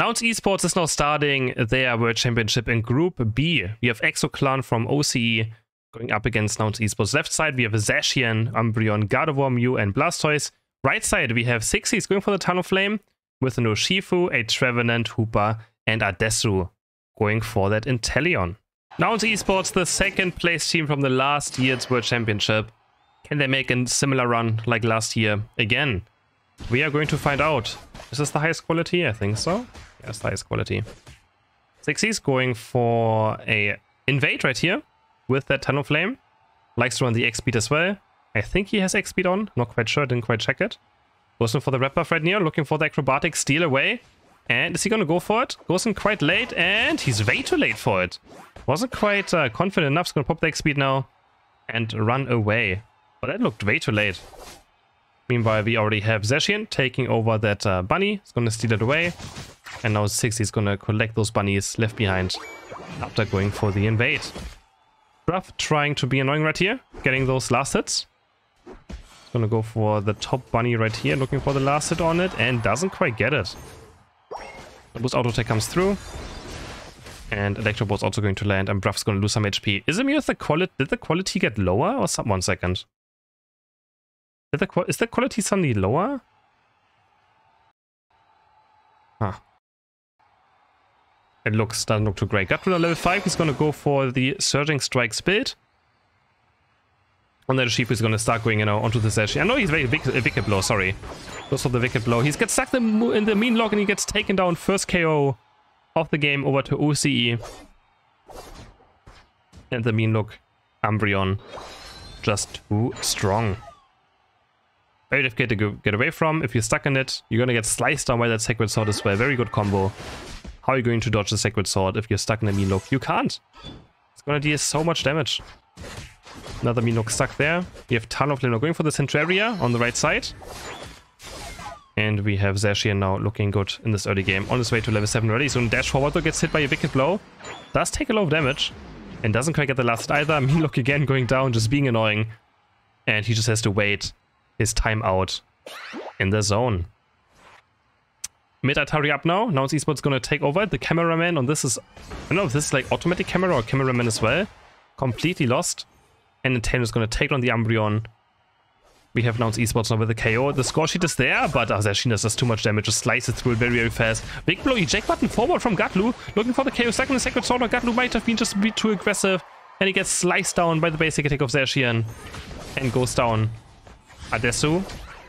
Nouns Esports is now starting their World Championship in Group B. We have Exoclan from OCE going up against Nouns Esports. Left side, we have Zacian, Umbreon, Gardevoir, Mew, and Blastoise. Right side, we have Sixies going for the Talonflame with an Urshifu, a Trevenant, Hoopa, and Adesu going for that Inteleon. Nouns Esports, the second place team from the last year's World Championship. Can they make a similar run like last year again? We are going to find out. Is this the highest quality? I think so. Yes, the highest quality. Sixies going for a Invade right here with that Talonflame. Likes to run the X-Speed as well. I think he has X-Speed on. Not quite sure. Didn't quite check it. Goes in for the Red Buff right now. Looking for the Acrobatic. Steal away. And is he going to go for it? Goes in quite late. And he's way too late for it. Wasn't quite confident enough. He's going to pop the X-Speed now. And run away. But that looked way too late. Meanwhile, we already have Zacian taking over that bunny. He's going to steal it away. And now Sixies is going to collect those bunnies left behind after going for the invade. Ruff trying to be annoying right here. Getting those last hits. He's going to go for the top bunny right here. Looking for the last hit on it. And doesn't quite get it. The boost auto attack comes through. And Electro Bolt's also going to land. And Bruff's going to lose some HP. Is the quality... Did the quality get lower? Or some... 1 second. Is the quality suddenly lower? Huh. It doesn't look too great. Gatruda level 5, he's gonna go for the Surging Strikes build. And then Urshifu is gonna start going, onto the Zacian. I know he's very Wicked Blow, sorry. Goes for the Wicked Blow. He gets stuck in the mean lock and he gets taken down. First KO of the game over to OCE. And the mean look, Umbreon, just too strong. Very difficult to get away from. If you're stuck in it, you're going to get sliced down by that Sacred Sword as well. Very good combo. How are you going to dodge the Sacred Sword if you're stuck in a mean look? You can't. It's going to deal so much damage. Another mean look stuck there. We have Talonflame going for the Centraria on the right side. And we have Zacian now looking good in this early game. On his way to level 7 already. So dash forward though, gets hit by a Wicked Blow. Does take a lot of damage. And doesn't quite get the last hit either. Mean look again going down, just being annoying. And he just has to wait his time out in the zone. Mid Atari up now. Nouns Esports gonna take over. The cameraman on this is... I don't know if this is like automatic camera or cameraman as well. Completely lost. And Nintendo is gonna take on the Umbreon. We have Nouns Esports now with the KO. The score sheet is there, but Zacian does too much damage. Just slices through it very, very fast. Big blow, eject button forward from Gatlu. Looking for the KO. Second Sacred Sword. Gatlu might have been just a bit too aggressive. And he gets sliced down by the basic attack of Zacian. And goes down. Adesu,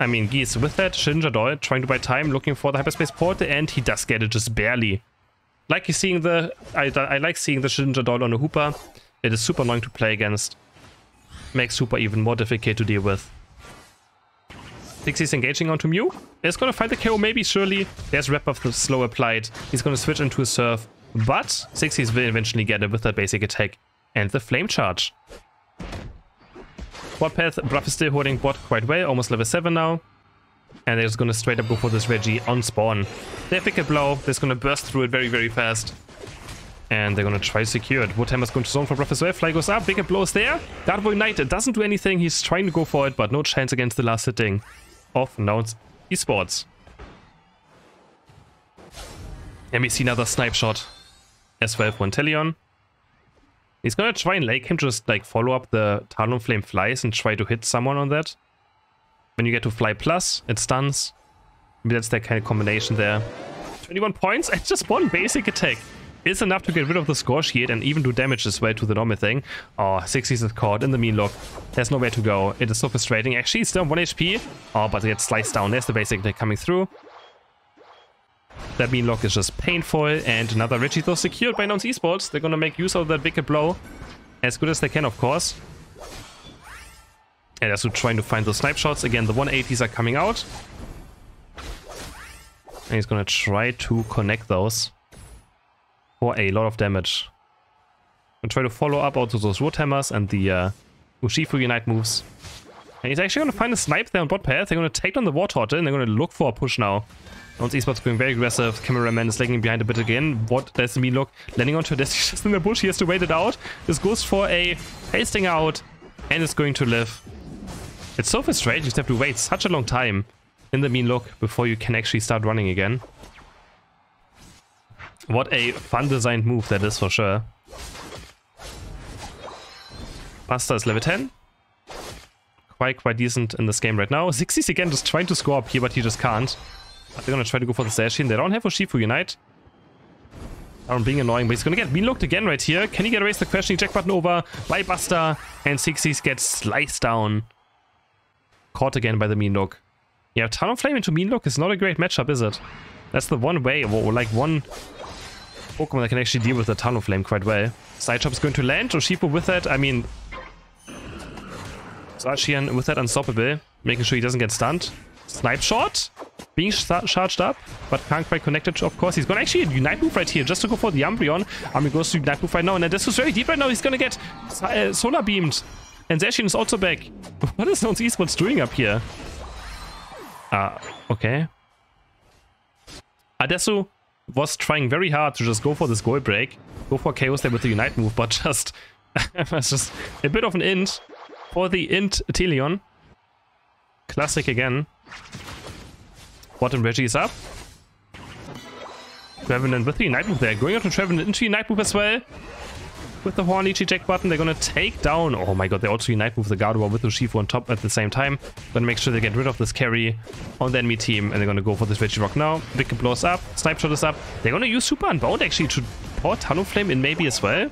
I mean Geese with that, Shinja trying to buy time, looking for the hyperspace port, and he does get it just barely. Like seeing the, I like seeing the Shinja on the Hoopa. It is super annoying to play against. Makes Hoopa even more difficult to deal with. Sixies engaging onto Mew. It's gonna find the KO maybe, surely. There's Red Buff the slow applied. He's gonna switch into a Surf, but Sixies will eventually get it with that basic attack and the Flame Charge. Bot path, Bruff is still holding bot quite well, almost level 7 now. And they're just gonna straight up go for this Reggie on spawn. They have Wicked Blow, they're just gonna burst through it very, very fast. And they're gonna try to secure it. Woodhammer's going to zone for Bruff as well. Fly goes up, Wicked Blow is there. Gardevoir Ignite doesn't do anything, he's trying to go for it, but no chance against the last hitting of Nouns Esports. And we see another snipe shot as well for Inteleon. He's gonna try and Lake him, just like follow up the Talonflame flies and try to hit someone on that. When you get to Fly Plus, it stuns. Maybe that's that kind of combination there. 21 points and just one basic attack is enough to get rid of the score sheet and even do damage as well to the normal thing. Oh, Sixies is caught in the mean look. There's nowhere to go. It is so frustrating. Actually, he's still on 1 HP. Oh, but it gets sliced down. There's the basic attack coming through. That mean lock is just painful, and another Reggie though secured by Nouns Esports. They're gonna make use of that Wicked Blow as good as they can, of course. And also trying to find those snipe shots. Again, the 180s are coming out. And he's gonna try to connect those for a lot of damage. And try to follow up also those Roothammers and the Urshifu Unite moves. And he's actually gonna find a snipe there on bot path. They're gonna take down the Wartortle and they're gonna look for a push now. Nouns Esports going very aggressive. Cameraman is lagging behind a bit again. What does the mean look? Landing onto this, he's just in the bush. He has to wait it out. This goes for a pasting out and it's going to live. It's so frustrating. You just have to wait such a long time in the mean look before you can actually start running again. What a fun designed move that is for sure. Buster is level 10. Quite decent in this game right now. Zixis again just trying to score up here, but he just can't. But they're gonna try to go for the Zacian. They don't have Urshifu Unite. Aaron being annoying, but he's gonna get being looked again right here. Can he get erased? The questioning jack button over by Buster, and Zixis gets sliced down. Caught again by the Meanlook. Yeah, Talonflame into Meanlook is not a great matchup, is it? That's the one way, or like one Pokemon that can actually deal with the Talonflame quite well. Side Chop is going to land. Urshifu with that, I mean, Zacian with that unstoppable, making sure he doesn't get stunned. Snipe shot, being charged up, but can't quite connect it, of course. He's gonna actually Unite move right here, just to go for the Umbreon. Umbreon goes to Unite move right now, and this is very deep right now. He's gonna get Solar Beamed. And Zacian is also back. What is Nouns Esports doing up here? Okay. Adesu was trying very hard to just go for this goal break, go for Chaos there with the Unite move, but just it's just a bit of an int for the int Teleon. Classic again. Bottom Reggie is up. Trevenant with the Unite move there, going up to Trevenant into Unite move as well. With the Horn-Leech eject button, they're gonna take down. Oh my god, they also Unite move the Gardevoir with Urshifu on top at the same time. Gonna make sure they get rid of this carry on the enemy team, and they're gonna go for this Regirock now. Wicked blows up, Snipe Shot is up. They're gonna use Super Unbound actually to pour Talonflame in maybe as well.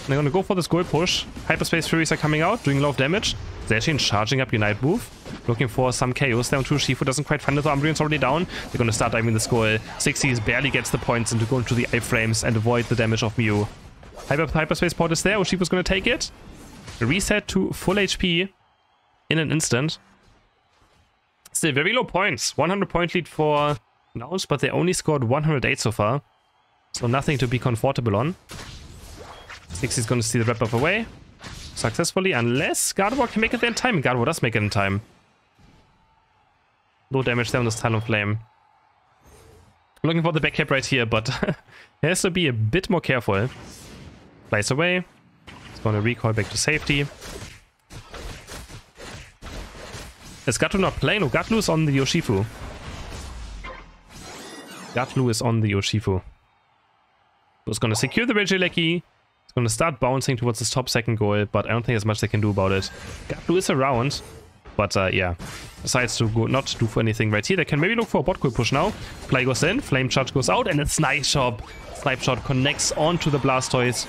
They're gonna go for this goal push. Hyperspace Furies are coming out, doing a lot of damage. Zacian charging up Unite move, looking for some chaos down to Urshifu, doesn't quite find it, so Umbreon's already down. They're gonna start diving the skull. Zixis barely gets the points into going to the iframes and avoid the damage of Mew. Hyperspace Port is there, Urshifu's gonna take it. Reset to full HP in an instant. Still very low points. 100 point lead for Nouns, but they only scored 108 so far. So nothing to be comfortable on. Zixis gonna steal the wrap-up away successfully, unless Gardevoir can make it there in time. And Gardevoir does make it in time. Low damage there on this Talonflame. Looking for the back cap right here, but has to be a bit more careful. Flies away. It's gonna recoil back to safety. Is Gatlu not playing? No, Gatlu is on the Urshifu. Gatlu is on the Urshifu. So it's gonna secure the Regieleki. It's gonna start bouncing towards this top second goal, but I don't think there's much they can do about it. Gatlu is around, but yeah. Decides to go not do for anything right here. They can maybe look for a bot goal push now. Play goes in, Flame Charge goes out, and it's Snipe Shot. Snipe Shot connects onto the Blastoise.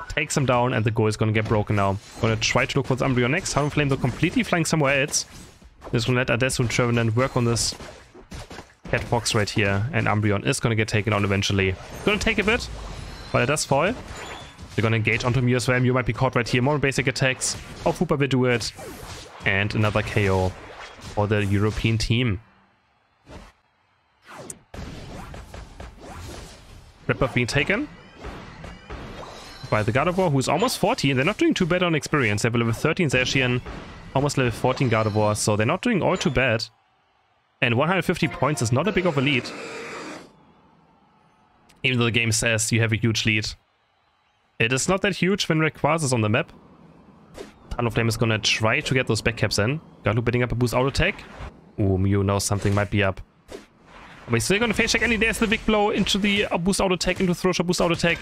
Takes him down, and the goal is gonna get broken now. Gonna try to look for the Umbreon next. Talonflame though completely flying somewhere else. Just gonna let Adesu and Trevenant work on this Cat Fox right here, and Umbreon is gonna get taken out eventually. Gonna take a bit, but it does fall. They're gonna engage onto Mew as well. Mew might be caught right here. More basic attacks. Oh, Hooper will do it. And another KO for the European team. Rip-Off being taken by the Gardevoir, who's almost 14. They're not doing too bad on experience. They have a level 13 Zacian, almost level 14 Gardevoir, so they're not doing all too bad. And 150 points is not a big of a lead. Even though the game says you have a huge lead. It is not that huge when Rayquaza is on the map. Talonflame is gonna try to get those back caps in. Gatlu bidding up a boost auto attack. Ooh, Mew knows something might be up. But he's still gonna face check, and there's the big blow into the boost auto attack, into Throw Shot boost auto attack.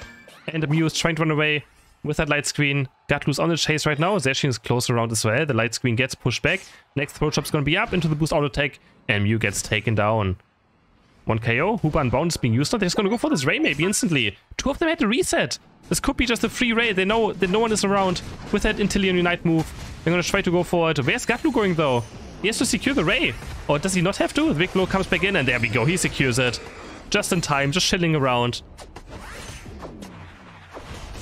And the Mew is trying to run away with that light screen. Gatlu's on the chase right now. Zacian is close around as well. The light screen gets pushed back. Next Throw Shot is gonna be up into the boost auto attack, and Mew gets taken down. One KO. Hooper Unbound is being used now. They're just gonna go for this Ray maybe instantly. Two of them had to reset. This could be just a free Ray. They know that no one is around with that Inteleon Unite move. They're gonna try to go for it. Where's Gatlu going though? He has to secure the Ray. Or does he not have to? The big blow comes back in, and there we go. He secures it. Just in time, just chilling around.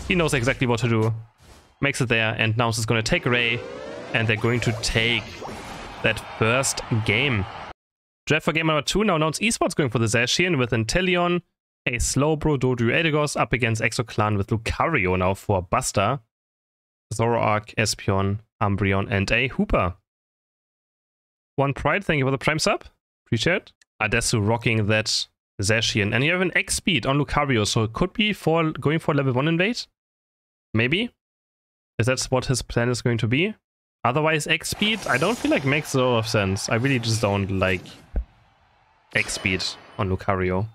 He knows exactly what to do. Makes it there, and now is gonna take a Ray, and they're going to take that first game. Draft for game number 2. Now Nouns Esports going for the Zacian with Inteleon, a Slowbro Dodu Eldegoss up against Exoclan with Lucario now for Buster, Zoroark, Espeon, Umbreon, and a Hooper. One Pride, thank you for the Prime sub. Appreciate it. Adesu rocking that Zacian. And you have an X speed on Lucario, so it could be for going for level 1 invade. Maybe. If that's what his plan is going to be. Otherwise, X speed, I don't feel like makes a lot of sense. I really just don't like X speed on Lucario.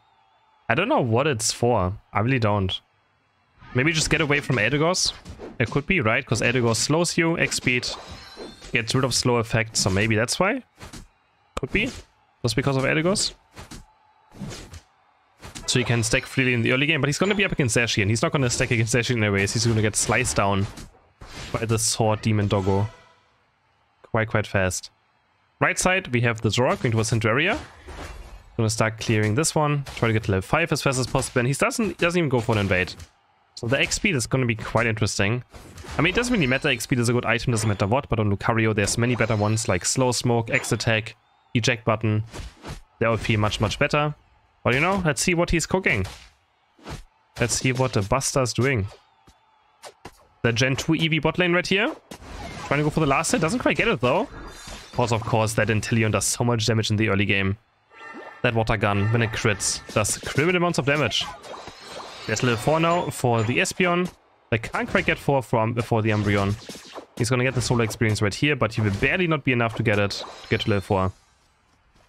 I don't know what it's for. I really don't. Maybe just get away from Eldegoss. It could be, right? Because Eldegoss slows you, X speed gets rid of slow effects, so maybe that's why. Could be. Just because of Eldegoss. So he can stack freely in the early game, but he's going to be up against Zacian. He's not going to stack against Zacian anyways. He's going to get sliced down by the Sword Demon Doggo. Quite fast. Right side, we have the Zorak going towards Centraria. Going to start clearing this one. Try to get to level 5 as fast as possible. And he doesn't even go for an invade. So the X speed is going to be quite interesting. I mean, it doesn't really matter. X speed is a good item, doesn't matter what. But on Lucario, there's many better ones like Slow Smoke, X Attack, Eject Button. They all feel much better. But you know, let's see what he's cooking. Let's see what the Buster's doing. The Gen 2 Eevee bot lane right here. Trying to go for the last hit. Doesn't quite get it though. Because of course that Inteleon does so much damage in the early game. That water gun, when it crits, does criminal amounts of damage. There's level 4 now for the Espeon. They can't quite get 4 before the Umbreon. He's gonna get the solo experience right here, but he will barely not be enough to get it, to get to level 4.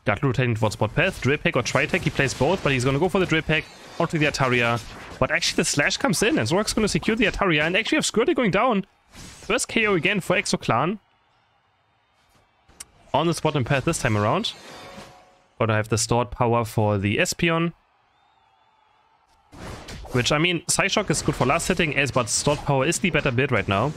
Got rotating towards Spot Path, Drill Peck or Tri-Tech, he plays both, but he's gonna go for the Drill Peck onto the Ataria. But actually the Slash comes in, and Zorak's gonna secure the Ataria, and actually have Squirtle going down. First KO again for Exoclan. On the Spot and Path this time around. Gonna have the stored power for the Espeon. Which, I mean, Psyshock is good for last hitting, but stored power is the better build right now.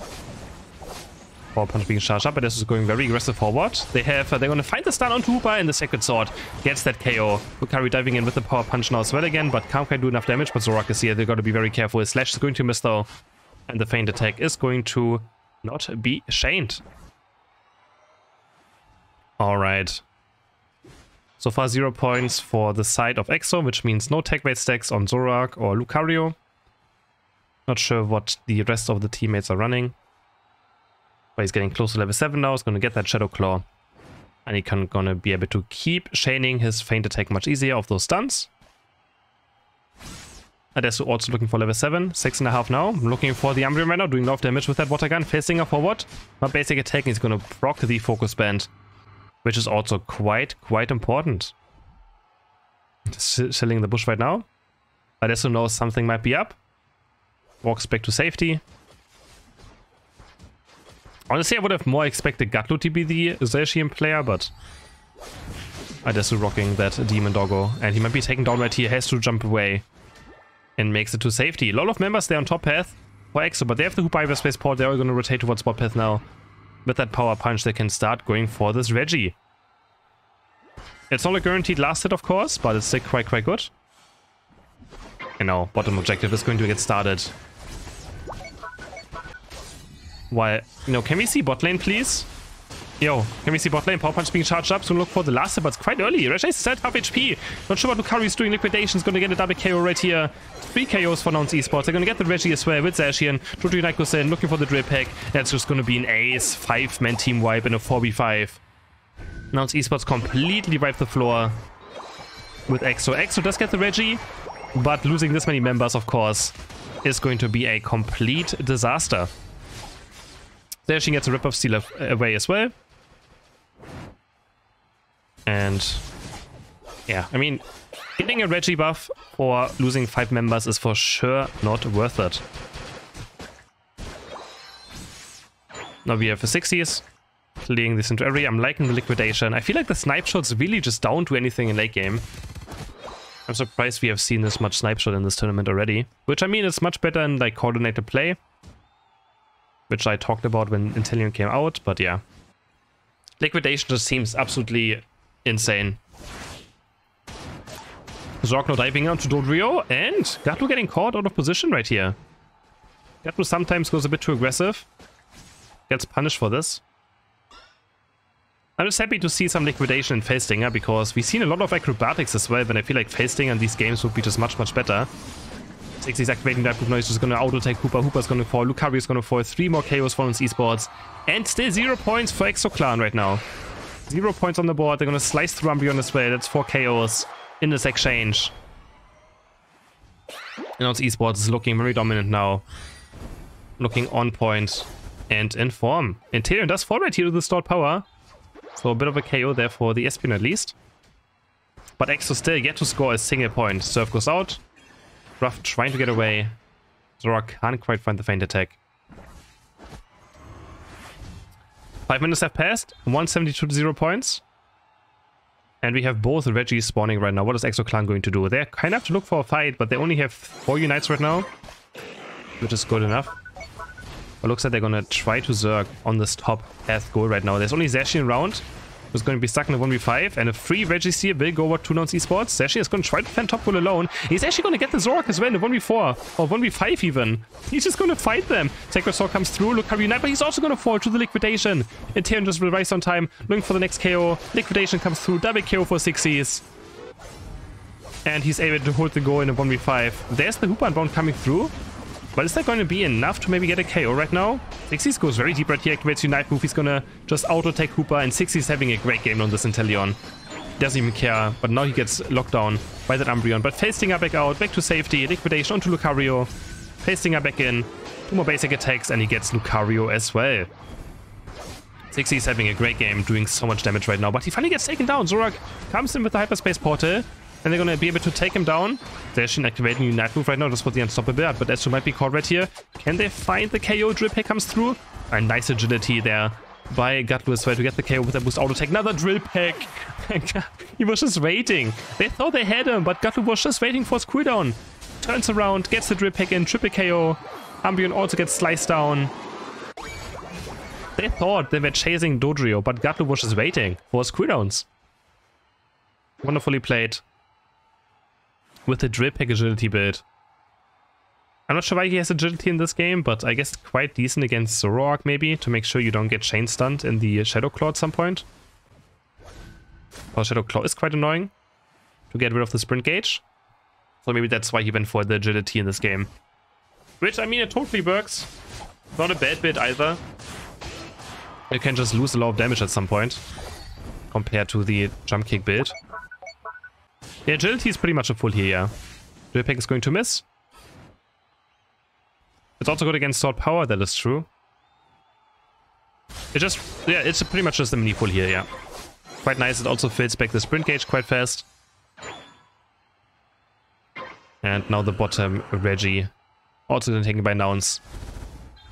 Power Punch being charged up, but this is going very aggressive forward. They're gonna find the stun on Hoopa, and the Sacred Sword gets that KO. Lucario diving in with the Power Punch now as well again, but can't quite do enough damage, but Zorak is here. They've got to be very careful. His Slash is going to miss though, and the Feint Attack is going to not be shamed. Alright. So far 0 points for the side of Exo, which means no tech weight stacks on Zorak or Lucario. Not sure what the rest of the teammates are running. But he's getting close to level 7 now. He's going to get that Shadow Claw. And he's going to be able to keep chaining his Feint Attack much easier off those stuns. Adesu also looking for level 7. 6.5 now. I'm looking for the Umbreon right now, doing a lot of damage with that water gun. Facing her forward. My basic attack, he's going to proc the Focus Band. Which is also quite important. Just chilling in the bush right now. Adesu knows something might be up. Walks back to safety. Honestly, I would have more expected Gatlu to be the Zacian player, but Adesu rocking that Demon Doggo. And he might be taken down right here, has to jump away. And makes it to safety. A lot of members there on top path for Exo, but they have the Hoopa Hyperspace Port. They're all going to rotate towards Spot Path now. With that Power Punch, they can start going for this Reggie. It's not a guaranteed last hit, of course, but it's still quite good. And now, bottom objective is going to get started. While, can we see bot lane, please? Yo, can we see bot lane? Power Punch being charged up, so look for the last hit, but it's quite early. Reggie is still half HP. Not sure what Lucario is doing. Liquidation is going to get a double KO right here. 3 KOs for Nouns Esports. They're going to get the Reggie as well with Zacian. Jojo Unite goes in, looking for the Drill Peck. That's just going to be an ace. 5-man team wipe in a 4v5. Nouns Esports completely wipe the floor with Exo. Exo does get the Reggie, but losing this many members, of course, is going to be a complete disaster. Zacian gets a Rip of Steel away as well. And yeah, I mean, getting a Reggie buff for losing 5 members is for sure not worth it. Now we have the 60s. Clearing this into area. I'm liking the liquidation. I feel like the snipe shots really just don't do anything in late game. I'm surprised we have seen this much snipe shot in this tournament already. Which, I mean, it's much better in like coordinated play. Which I talked about when Inteleon came out, but yeah. Liquidation just seems absolutely insane. Zorak now diving onto Dodrio, and Gatlu getting caught out of position right here. Gatlu sometimes goes a bit too aggressive. Gets punished for this. I'm just happy to see some liquidation in Face Stinger, because we've seen a lot of acrobatics as well, but I feel like Face Stinger in these games would be just much better. 60's activating that noise is going to auto-take Hoopa. Hoopa's going to fall. Lucario is going to fall. 3 more KOs for Nouns Esports. And still 0 points for Exoclan right now. 0 points on the board. They're going to slice through Umbreon as well. That's 4 KOs in this exchange. And Nouns Esports is looking very dominant now. Looking on point and in form. Inteleon does fall right here to the stored power. So a bit of a KO there for the Espeon at least. But Exo still yet to score a single point. Surf goes out. Ruff trying to get away. Zorak can't quite find the feint attack. 5 minutes have passed. 172 to 0 points. And we have both Regis spawning right now. What is Exo Clan going to do? They kind of have to look for a fight, but they only have 4 unites right now, which is good enough. It looks like they're gonna try to Zerg on this top path goal right now. There's only Zacian around, who's going to be stuck in a 1v5, and a free Regis here will go over to Nouns Esports. Zacian is going to try to defend top goal alone. He's actually going to get the Zorak as well in a 1v4, or 1v5 even. He's just going to fight them. Sacred Sword comes through, Lucario Unite, but he's also going to fall to the Liquidation. And Theon just will rise on time, looking for the next KO. Liquidation comes through, double KO for 6Cs. And he's able to hold the goal in a 1v5. There's the Hoopa Unbound coming through. But is that going to be enough to maybe get a KO right now? 6Cs goes very deep right here, activates Unite move. He's going to just auto-take Hoopa, and 6Cs having a great game on this Inteleon. Doesn't even care, but now he gets locked down by that Umbreon. But facing up back out, back to safety, Liquidation onto Lucario. Facing up back in, 2 more basic attacks, and he gets Lucario as well. 6Cs having a great game, doing so much damage right now, but he finally gets taken down. Zorak comes in with the Hyperspace Portal. And they're going to be able to take him down. They're actually activating Unite move right now just for the Unstoppable, but Astro might be caught right here. Can they find the KO? Drip Peck comes through. A nice agility there by Gutlu as well to get the KO with a boost auto take. Another Drill Peck. He was just waiting. They thought they had him, but Gutlu was just waiting for his cooldown. Turns around, gets the Drill Peck in, triple KO. Umbreon also gets sliced down. They thought they were chasing Dodrio, but Gutlu was just waiting for his cooldowns. Wonderfully played. With the Drill Peck agility build. I'm not sure why he has agility in this game, but I guess quite decent against Zoroark maybe, to make sure you don't get chain stunned in the Shadow Claw at some point. Well, Shadow Claw is quite annoying to get rid of the sprint gauge. So maybe that's why he went for the agility in this game. Which, I mean, it totally works. Not a bad build either. You can just lose a lot of damage at some point, compared to the jump kick build. The agility is pretty much a full here, yeah. Drill Peck is going to miss. It's also good against Sword Power, that is true. It just, yeah, it's pretty much just a mini full here, yeah. Quite nice, it also fills back the sprint gauge quite fast. And now the bottom, Reggie. Also then taken by Nouns.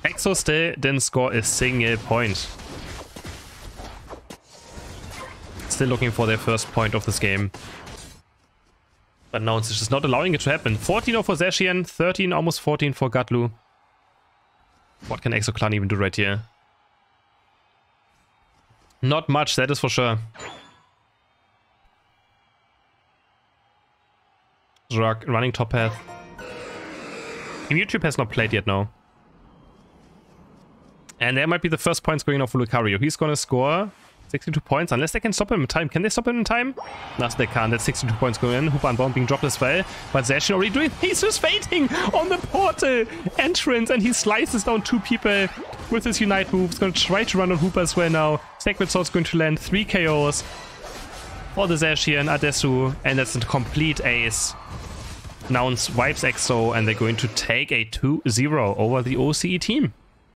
Exo still didn't score a single point. Still looking for their first point of this game. But now it's just not allowing it to happen. 14-0 for Zacian, 13, almost 14 for Gutlu. What can Exo Clan even do right here? Not much, that is for sure. Zorak running top path. Team YouTube has not played yet now. And there might be the first points going off for Lucario. He's gonna score 62 points, unless they can stop him in time. Can they stop him in time? No, they can't. That's 62 points going in. Hoopa Unbound being dropped as well. But Zacian already doing... He's just waiting on the portal entrance, and he slices down 2 people with his Unite move. He's going to try to run on Hoopa as well now. Sacred Sword's going to land 3 KOs for the Zacian, Adesu, and that's a complete ace. Nouns wipes Exo, and they're going to take a 2-0 over the OCE team.